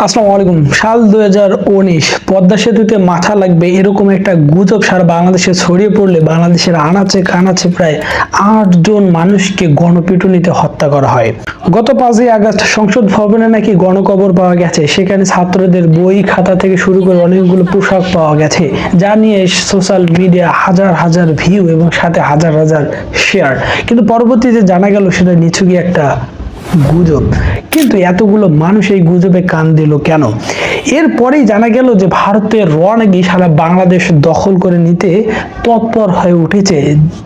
আসসালামু আলাইকুম। সাল 2019 পদ্মা সেতুতে মাথা লাগবে এরকম একটা গুজব সারা বাংলাদেশে ছড়িয়ে পড়লে বাংলাদেশের আনাচে কানাচে প্রায় 8 জন মানুষকে গণপিটুনিতে হত্যা করা হয়। গত 5ই আগস্ট সংসদ ভবনে নাকি গণকবর পাওয়া গেছে, সেখানে ছাত্রদের বই খাতা থেকে শুরু করে অনেকগুলো পোশাক পাওয়া গেছে, যা নিয়ে সোশ্যাল মিডিয়া হাজার হাজার ভিউ এবং সাথে হাজার হাজার শেয়ার। কিন্তু পরবর্তীতে জানা গেল সেটা নিছকই একটা গুজব। কিন্তু এতগুলো মানুষ এই গুজবে কান দিল কেন? এরপরেই জানা গেল যে ভারতের র নাকি সারা বাংলাদেশ দখল করে নিতে তৎপর হয়ে উঠেছে,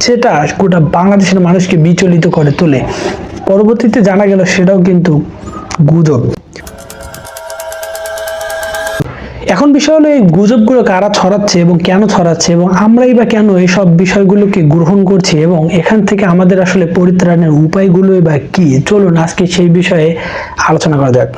যেটা গোটা বাংলাদেশের মানুষকে বিচলিত করে তোলে। পরবর্তীতে জানা গেল সেটাও কিন্তু গুজব। এখন বিষয় হলো এই গুজবগুলো কারা ছড়াচ্ছে এবং কেন ছড়াচ্ছে, এবং আমরাই বা কেন এইসব বিষয়গুলোকে গ্রহণ করছি, এবং এখান থেকে আমাদের আসলে পরিত্রাণের উপায়গুলোই বা কি। চলুন আজকে সেই বিষয়ে আলোচনা করা যাক।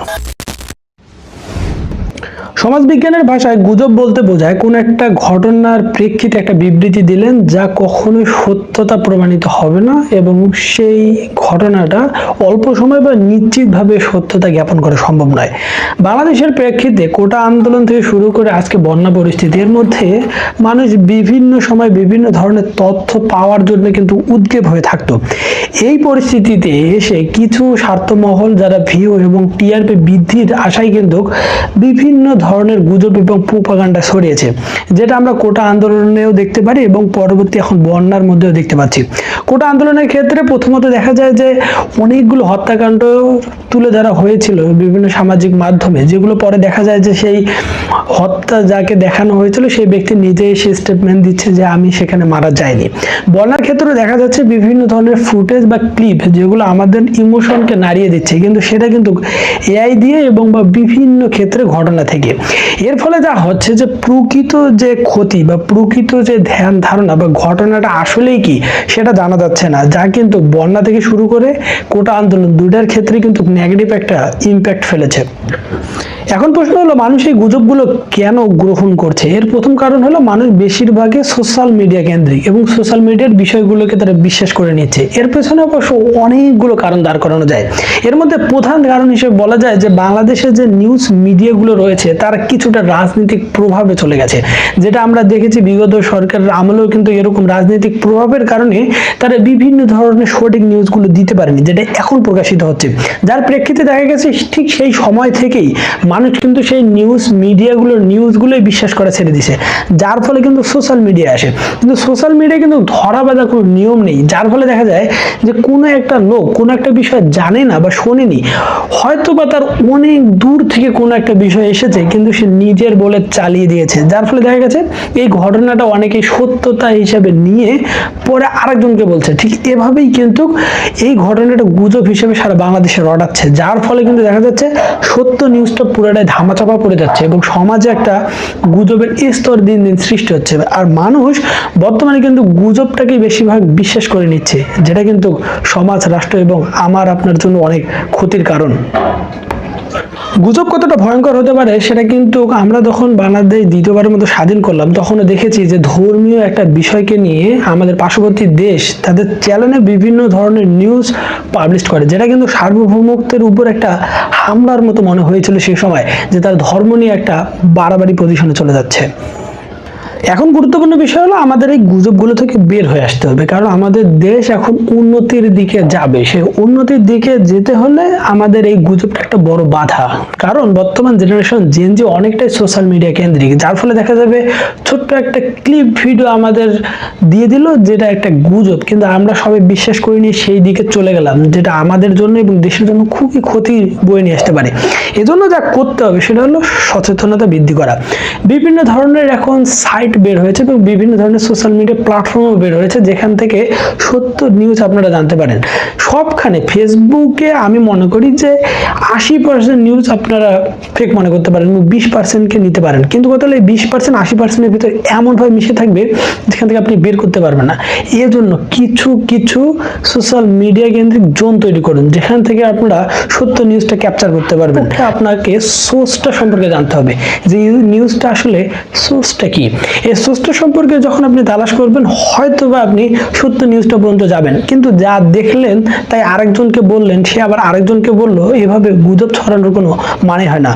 সমাজবিজ্ঞানের ভাষায় গুজব বলতে বোঝায় কোন একটা ঘটনার প্রেক্ষিতে একটা বিবৃতি দিলেন যা কখনোই সত্যতা প্রমাণিত হবে না, এবং সেই ঘটনাটা অল্প সময় বা নিশ্চিতভাবে সত্যতা জ্ঞাপন করা সম্ভব নয়। বাংলাদেশের প্রেক্ষিতে কোটা আন্দোলন থেকে শুরু করে আজকে বন্যা পরিস্থিতি, এর মধ্যে মানুষ বিভিন্ন সময় বিভিন্ন ধরনের তথ্য পাওয়ার জন্য কিন্তু উদ্গ্রীব হয়ে থাকতো। এই পরিস্থিতিতে এসে কিছু স্বার্থমহল যারা ভিউ এবং টিআরপি বৃদ্ধির আশায় কিন্তু বিভিন্ন ধরনের গুজব এবং প্রোপাগান্ডা ছড়িয়েছে, যেটা আমরা কোটা আন্দোলনেও দেখতে পারি এবং পরবর্তী এখন বন্যার মধ্যেও দেখতে পাচ্ছি। কোটা আন্দোলনের ক্ষেত্রে প্রথমত দেখা যায় যে অনেকগুলো হত্যাকাণ্ড তুলে ধরা হয়েছিল বিভিন্ন সামাজিক মাধ্যমে, যেগুলো পরে দেখা যায় যে সেই হত্যা যাকে দেখানো হয়েছিল সেই ব্যক্তি নিজেই সে স্টেটমেন্ট দিচ্ছে যে আমি সেখানে মারা যায়নি। বন্যার ক্ষেত্রে দেখা যাচ্ছে বিভিন্ন ধরনের ফুটেজ বা ক্লিপ যেগুলো আমাদের ইমোশনকে নাড়িয়ে দিচ্ছে, কিন্তু সেটা কিন্তু এআই দিয়ে এবং বা বিভিন্ন ক্ষেত্রে ঘটনা থেকে। এর ফলে যা হচ্ছে যে প্রকৃত যে ক্ষতি বা প্রকৃত যে ধ্যান ধারণা বা ঘটনাটা আসলেই কি সেটা জানা যাচ্ছে না, যা কিন্তু বন্যা থেকে শুরু করে কোটা আন্দোলন দুটার ক্ষেত্রে কিন্তু নেগেটিভ একটা ইম্প্যাক্ট ফেলেছে। এখন প্রশ্ন হলো মানুষ এই গুজবগুলো কেন গ্রহণ করছে? এর প্রথম কারণ হলো মানুষ বেশিরভাগই সোশ্যাল মিডিয়া কেন্দ্রিক এবং সোশ্যাল মিডিয়ার বিষয়গুলোকে তারা বিশ্বাস করে নিচ্ছে। এর পেছনে অবশ্য অনেকগুলো কারণ দাঁড় করানো যায়। এর মধ্যে প্রধান কারণ হিসেবে বলা যায় যে বাংলাদেশের যে নিউজ মিডিয়াগুলো রয়েছে তারা কিছুটা রাজনৈতিক প্রভাবে চলে গেছে, যেটা আমরা দেখেছি বিগত সরকারের আমলেও কিন্তু এরকম রাজনৈতিক প্রভাবের কারণে তারা বিভিন্ন ধরনের সঠিক নিউজগুলো দিতে পারেনি, যেটা এখন প্রকাশিত হচ্ছে। যার প্রেক্ষিতে দেখা গেছে ঠিক সেই সময় থেকেই মানুষ কিন্তু সেই নিউজগুলোই বিশ্বাস করা ছেড়ে দিছে, যার ফলে কিন্তু সোশ্যাল মিডিয়া আসে। কিন্তু সোশ্যাল মিডিয়ায় কিন্তু ধরা বাঁধা কোনো নিয়ম নেই, যার ফলে দেখা যায় যে কোনো একটা লোক কোনো একটা বিষয় জানে না বা শোনেনি, হয়তো বা তার অনেক দূর থেকে কোনো একটা বিষয় এসেছে কিন্তু সে নিজের বলে চালিয়ে দিয়েছে, যার ফলে দেখা গেছে এই ঘটনাটা অনেকেই সত্যতা হিসাবে নিয়ে পরে আরেকজনকে বলছে। ঠিক এভাবেই কিন্তু এই ঘটনাটা গুজব হিসেবে সারা বাংলাদেশে রটাচ্ছে, যার ফলে কিন্তু দেখা যাচ্ছে সত্য নিউজটা পুরোটাই ধামাচাপা পড়ে যাচ্ছে এবং সমাজে একটা গুজবের স্তর দিন দিন সৃষ্টি হচ্ছে। আর মানুষ বর্তমানে কিন্তু গুজবটাকে বেশিরভাগ বিশ্বাস করে নিচ্ছে, যেটা কিন্তু সমাজ, রাষ্ট্র এবং আমার আপনার জন্য অনেক ক্ষতির কারণ। গুজব কতটা ভয়ঙ্কর হতে পারে সেটা কিন্তু আমরা যখন বাংলাদেশ দ্বিতীয়বারের মতো স্বাধীন করলাম তখনও দেখেছি যে ধর্মীয় একটা বিষয়কে নিয়ে আমাদের পার্শ্ববর্তী দেশ তাদের চ্যানেলে বিভিন্ন ধরনের নিউজ পাবলিশ করে, যেটা কিন্তু সার্বভৌমত্বের উপর একটা হামলার মতো মনে হয়েছিল সেই সময়, যে তার ধর্ম নিয়ে একটা বাড়াবাড়ি পজিশনে চলে যাচ্ছে। এখন গুরুত্বপূর্ণ বিষয় হলো আমাদের এই গুজবগুলো থেকে বের হয়ে আসতে হবে, কারণ আমাদের দেশ এখন উন্নতির দিকে যাবে। সেই উন্নতির দিকে যেতে হলে আমাদের এই গুজবটা একটা বড় বাধা, কারণ বর্তমান জেনারেশন জেনজি অনেকটাই সোশ্যাল মিডিয়া কেন্দ্রিক, যার ফলে দেখা যাবে ছোট্ট একটা ক্লিপ ভিডিও আমাদের দিয়ে দিল যেটা একটা গুজব, কিন্তু আমরা সবাই বিশ্বাস করিনি, সেই দিকে চলে গেলাম, যেটা আমাদের জন্য এবং দেশের জন্য খুবই ক্ষতি বয়ে নিয়ে আসতে পারে। এজন্য যা করতে হবে সেটা হলো সচেতনতা বৃদ্ধি করা। বিভিন্ন ধরনের এখন সাইট বের হয়েছে এবং বিভিন্ন ধরনের সোশ্যাল মিডিয়া প্ল্যাটফর্মও বের হয়েছে, যেখান থেকে সত্য নিউজ আপনারা জানতে পারেন। সবখানে ফেসবুকে আমি মনে করি যে 80% নিউজ আপনারা ফেক মনে করতে পারেন এবং 20%কে নিতে পারেন, কিন্তু কথা হলো এই 20% 80%-এর ভিতরে এমনভাবে মিশে থাকবে যেখান থেকে আপনি বের করতে পারবেন না। এর জন্য কিছু কিছু সোশ্যাল মিডিয়া কেন্দ্রিক জোন তৈরি করুন, যেখান থেকে আপনারা সত্য নিউজটা ক্যাপচার করতে পারবেন। আপনাকে সোর্সটা সম্পর্কে জানতে হবে যে নিউজটা আসলে সোর্সটা কি। এই সোর্সটা সম্পর্কে যখন আপনি তালাশ করবেন হয়তো বা আপনি সত্য নিউজটা পর্যন্ত যাবেন, কিন্তু যা দেখলেন তাই আরেকজনকে বললেন, সে আবার আরেকজনকে বললো, এভাবে গুজব ছড়ানোর কোনো মানে হয় না।